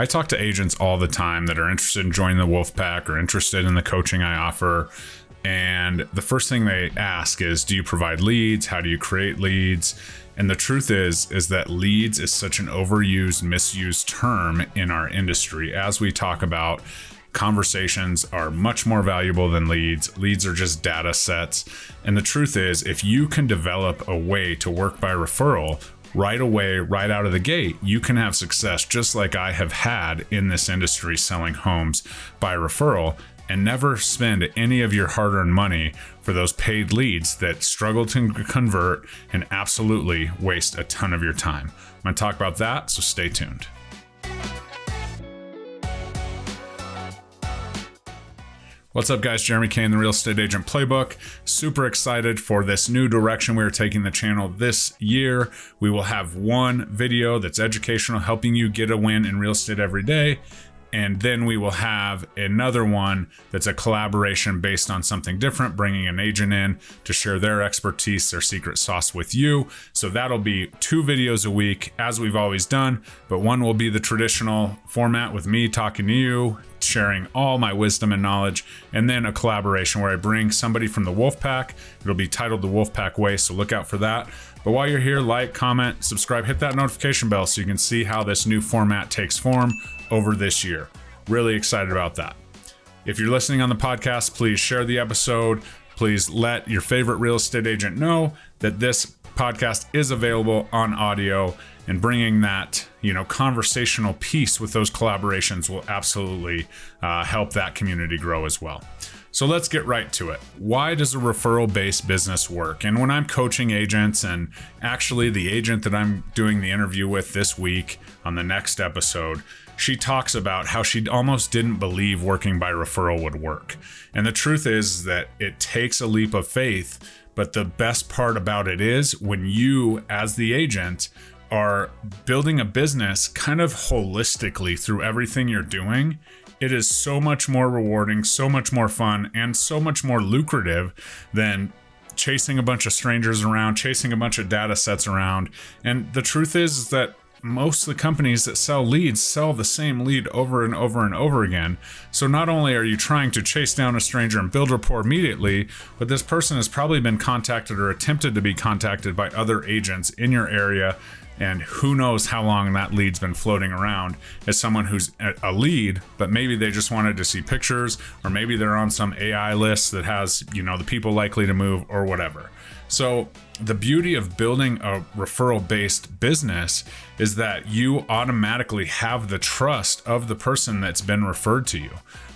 I talk to agents all the time that are interested in joining the Wolfpack or interested in the coaching I offer. And the first thing they ask is, do you provide leads? How do you create leads? And the truth is that leads is such an overused, misused term in our industry. As we talk about, conversations are much more valuable than leads. Leads are just data sets. And the truth is, if you can develop a way to work by referral right away, right out of the gate, you can have success just like I have had in this industry selling homes by referral, and never spend any of your hard-earned money for those paid leads that struggle to convert and absolutely waste a ton of your time. I'm going to talk about that, so stay tuned. What's up, guys? Jeremy Kane, the Real Estate Agent Playbook. Super excited for this new direction we are taking the channel this year. We will have one video that's educational, helping you get a win in real estate every day. And then we will have another one that's a collaboration based on something different, bringing an agent in to share their expertise, their secret sauce with you. So that'll be 2 videos a week, as we've always done, but one will be the traditional format with me talking to you, sharing all my wisdom and knowledge, and then a collaboration where I bring somebody from the Wolfpack. It'll be titled The Wolfpack Way, so look out for that. But while you're here, like, comment, subscribe, hit that notification bell so you can see how this new format takes form over this year. Really excited about that. If you're listening on the podcast, please share the episode. Please let your favorite real estate agent know that this podcast is available on audio, and bringing that, conversational piece with those collaborations will absolutely help that community grow as well. So let's get right to it. Why does a referral-based business work? And when I'm coaching agents, and actually the agent that I'm doing the interview with this week on the next episode, she talks about how she almost didn't believe working by referral would work. And the truth is that it takes a leap of faith, but the best part about it is when you, as the agent, are building a business kind of holistically through everything you're doing, it is so much more rewarding, so much more fun, and so much more lucrative than chasing a bunch of strangers around, chasing a bunch of data sets around. And the truth is that most of the companies that sell leads sell the same lead over and over and over again. So not only are you trying to chase down a stranger and build rapport immediately, but this person has probably been contacted or attempted to be contacted by other agents in your area. And who knows how long that lead's been floating around as someone who's a lead, but maybe they just wanted to see pictures, or maybe they're on some AI list that has, the people likely to move or whatever. So the beauty of building a referral-based business is that you automatically have the trust of the person that's been referred to you,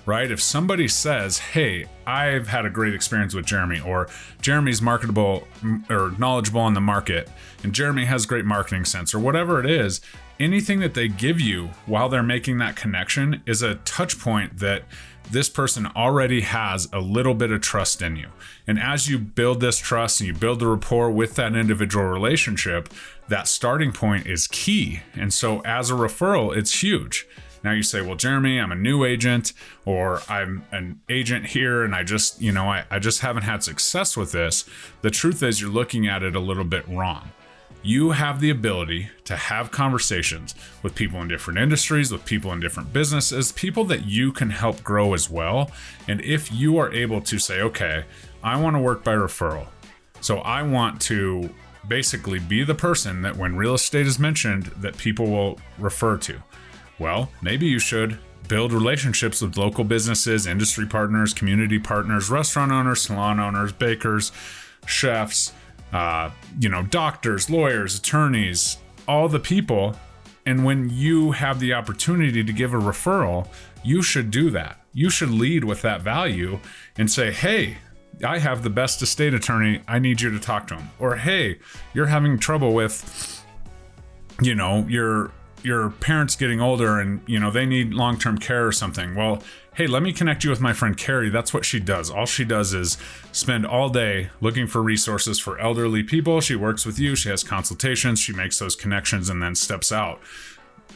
right? If somebody says, hey, I've had a great experience with Jeremy, or Jeremy's marketable or knowledgeable on the market, and Jeremy has great marketing sense, or whatever it is, anything that they give you while they're making that connection is a touch point that this person already has a little bit of trust in you. And as you build this trust and you build the rapport with that individual relationship, that starting point is key. And so as a referral, it's huge. Now you say, well, Jeremy, I'm a new agent, or I'm an agent here and I just haven't had success with this. The truth is you're looking at it a little bit wrong. You have the ability to have conversations with people in different industries, with people in different businesses, people that you can help grow as well. And if you are able to say, okay, I want to work by referral, so I want to basically be the person that when real estate is mentioned that people will refer to. Well, maybe you should build relationships with local businesses, industry partners, community partners, restaurant owners, salon owners, bakers, chefs, doctors, lawyers, attorneys, all the people. And when you have the opportunity to give a referral, you should do that. You should lead with that value and say, hey, I have the best estate attorney. I need you to talk to him. Or, hey, you're having trouble with, your parents getting older and, they need long-term care or something. Well, hey, let me connect you with my friend Carrie. That's what she does. All she does is spend all day looking for resources for elderly people. She works with you. She has consultations. She makes those connections and then steps out.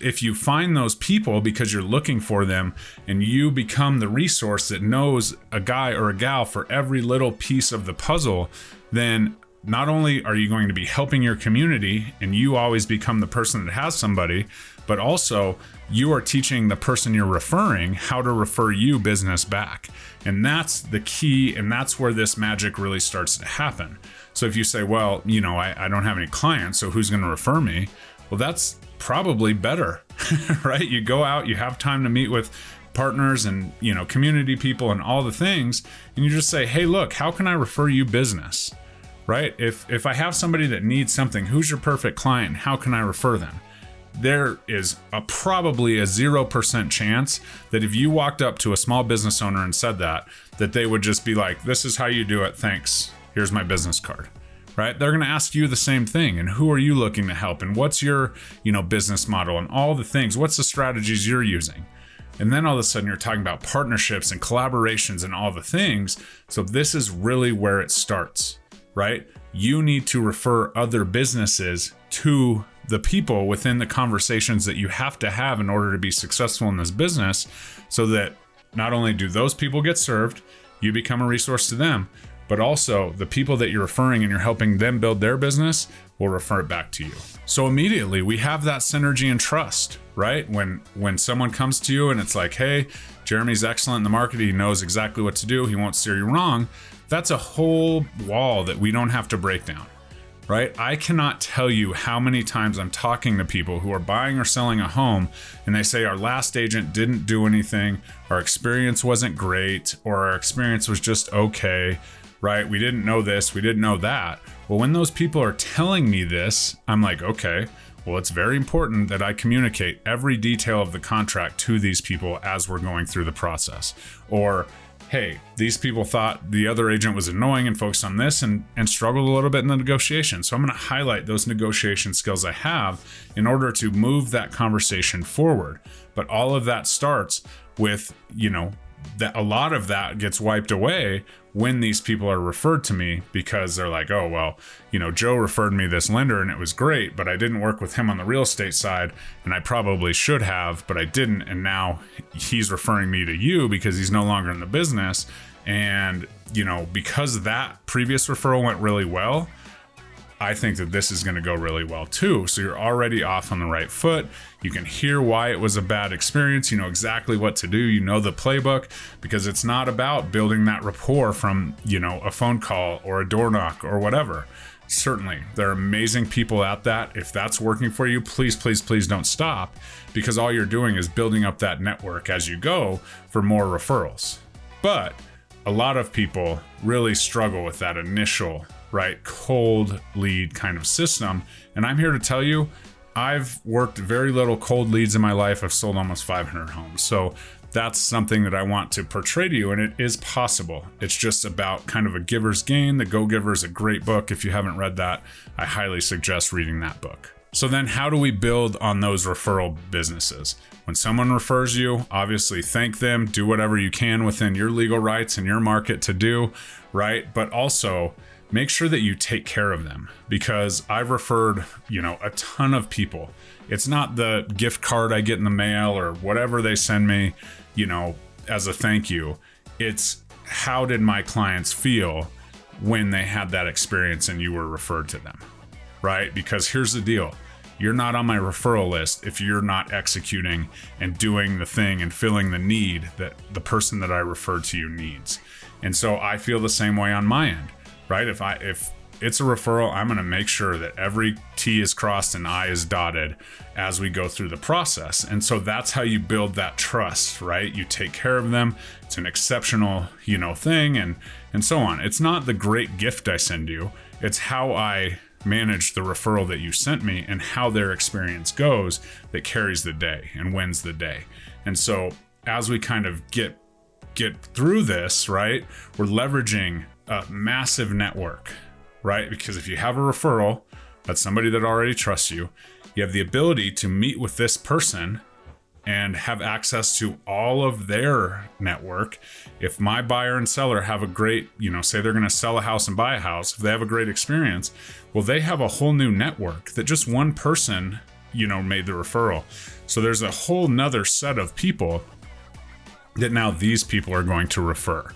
If you find those people because you're looking for them and you become the resource that knows a guy or a gal for every little piece of the puzzle, then not only are you going to be helping your community and you always become the person that has somebody, but also you are teaching the person you're referring how to refer you business back. And that's the key, and that's where this magic really starts to happen. So if you say, well, I don't have any clients, so who's going to refer me? Well, that's probably better, right? You go out, you have time to meet with partners and, community people and all the things, and you just say, hey, look, how can I refer you business, right? If I have somebody that needs something, who's your perfect client? How can I refer them? There is probably a 0% chance that if you walked up to a small business owner and said that they would just be like, this is how you do it. Thanks. Here's my business card, right? They're going to ask you the same thing. And who are you looking to help? And what's your, business model and all the things? What's the strategies you're using? And then all of a sudden you're talking about partnerships and collaborations and all the things. So this is really where it starts, right? You need to refer other businesses to the people within the conversations that you have to have in order to be successful in this business, so that not only do those people get served, you become a resource to them, but also the people that you're referring and you're helping them build their business will refer it back to you. So immediately we have that synergy and trust, right? When someone comes to you and it's like, hey, Jeremy's excellent in the market, he knows exactly what to do, he won't steer you wrong. That's a whole wall that we don't have to break down. Right? I cannot tell you how many times I'm talking to people who are buying or selling a home and they say our last agent didn't do anything, our experience wasn't great, or our experience was just okay, right? We didn't know this, we didn't know that. Well, when those people are telling me this, I'm like, okay, well, it's very important that I communicate every detail of the contract to these people as we're going through the process. Or, hey, these people thought the other agent was annoying and focused on this and struggled a little bit in the negotiation. So I'm going to highlight those negotiation skills I have in order to move that conversation forward. But all of that starts with, that a lot of that gets wiped away when these people are referred to me, because they're like, oh, well, Joe referred me this lender and it was great, but I didn't work with him on the real estate side and I probably should have, but I didn't. And now he's referring me to you because he's no longer in the business. And, because that previous referral went really well, I think that this is going to go really well too. So you're already off on the right foot. You can hear why it was a bad experience. You know exactly what to do. You know the playbook, because it's not about building that rapport from, a phone call or a door knock or whatever. Certainly, there are amazing people at that. If that's working for you, please, please, please don't stop, because all you're doing is building up that network as you go for more referrals. But a lot of people really struggle with that initial, right, cold lead kind of system. And I'm here to tell you, I've worked very little cold leads in my life. I've sold almost 500 homes. So that's something that I want to portray to you, and it is possible. It's just about kind of a giver's gain. The Go-Giver is a great book. If you haven't read that, I highly suggest reading that book. So then how do we build on those referral businesses? When someone refers you, obviously thank them, do whatever you can within your legal rights and your market to do, right? But also make sure that you take care of them, because I've referred, a ton of people. It's not the gift card I get in the mail or whatever they send me, as a thank you. It's how did my clients feel when they had that experience and you were referred to them, right? Because here's the deal. You're not on my referral list if you're not executing and doing the thing and filling the need that the person that I referred to you needs. And so I feel the same way on my end, right? If it's a referral, I'm going to make sure that every T is crossed and I is dotted as we go through the process. And so that's how you build that trust, right? You take care of them. It's an exceptional, thing and so on. It's not the great gift I send you. It's how I manage the referral that you sent me and how their experience goes that carries the day and wins the day. And so as we kind of get through this, right, we're leveraging a massive network, right? Because if you have a referral, that's somebody that already trusts you. You have the ability to meet with this person and have access to all of their network. If my buyer and seller have a great, say they're going to sell a house and buy a house, if they have a great experience, well, they have a whole new network that just one person, made the referral. So there's a whole nother set of people that now these people are going to refer,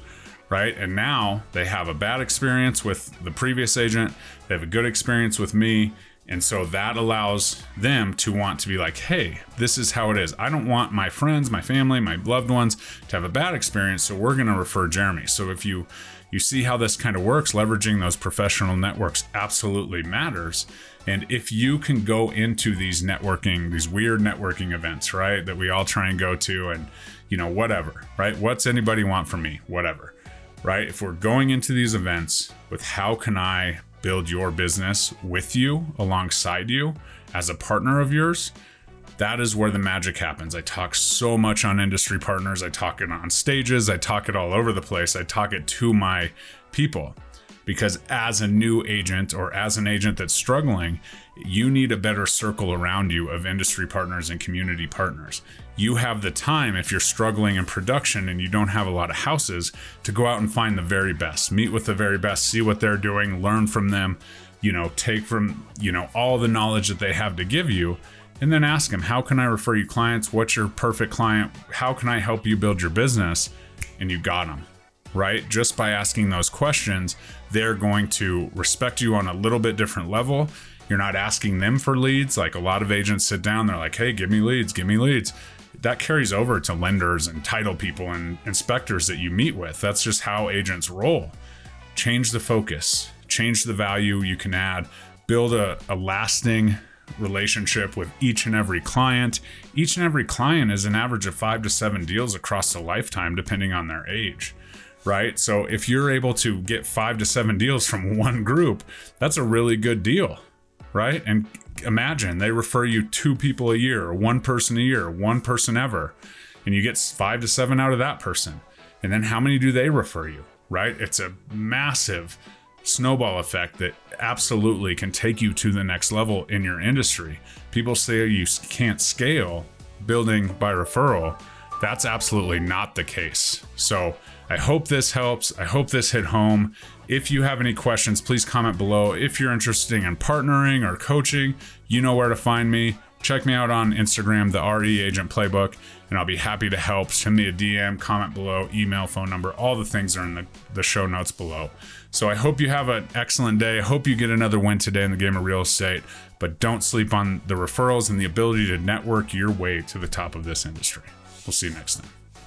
right? And now they have a bad experience with the previous agent. They have a good experience with me. And so that allows them to want to be like, hey, this is how it is. I don't want my friends, my family, my loved ones to have a bad experience. So we're going to refer Jeremy. So if you see how this kind of works, leveraging those professional networks absolutely matters. And if you can go into these weird networking events, right, that we all try and go to and, whatever, right? What's anybody want from me? Whatever, right? If we're going into these events with how can I build your business with you, alongside you, as a partner of yours, that is where the magic happens. I talk so much on industry partners. I talk it on stages. I talk it all over the place. I talk it to my people because as a new agent or as an agent that's struggling, you need a better circle around you of industry partners and community partners. You have the time, if you're struggling in production and you don't have a lot of houses, to go out and find the very best, meet with the very best, see what they're doing, learn from them, take from, all the knowledge that they have to give you. And then ask them, how can I refer you clients? What's your perfect client? How can I help you build your business? And you got them, right? Just by asking those questions, they're going to respect you on a little bit different level. You're not asking them for leads. Like a lot of agents sit down, they're like, hey, give me leads. That carries over to lenders and title people and inspectors that you meet with. That's just how agents roll. Change the focus, change the value you can add, build a lasting relationship with each and every client. Each and every client is an average of 5 to 7 deals across the lifetime, depending on their age, right? So if you're able to get 5 to 7 deals from one group, that's a really good deal, right? And imagine they refer you 2 people a year, or 1 person a year, 1 person ever, and you get 5 to 7 out of that person. And then how many do they refer you, right? It's a massive snowball effect that absolutely can take you to the next level in your industry. People say you can't scale building by referral. That's absolutely not the case. So I hope this helps. I hope this hit home. If you have any questions, please comment below. If you're interested in partnering or coaching, you know where to find me. Check me out on Instagram, the RE Agent Playbook, and I'll be happy to help. Send me a DM, comment below, email, phone number. All the things are in the show notes below. So I hope you have an excellent day. I hope you get another win today in the game of real estate, but don't sleep on the referrals and the ability to network your way to the top of this industry. We'll see you next time.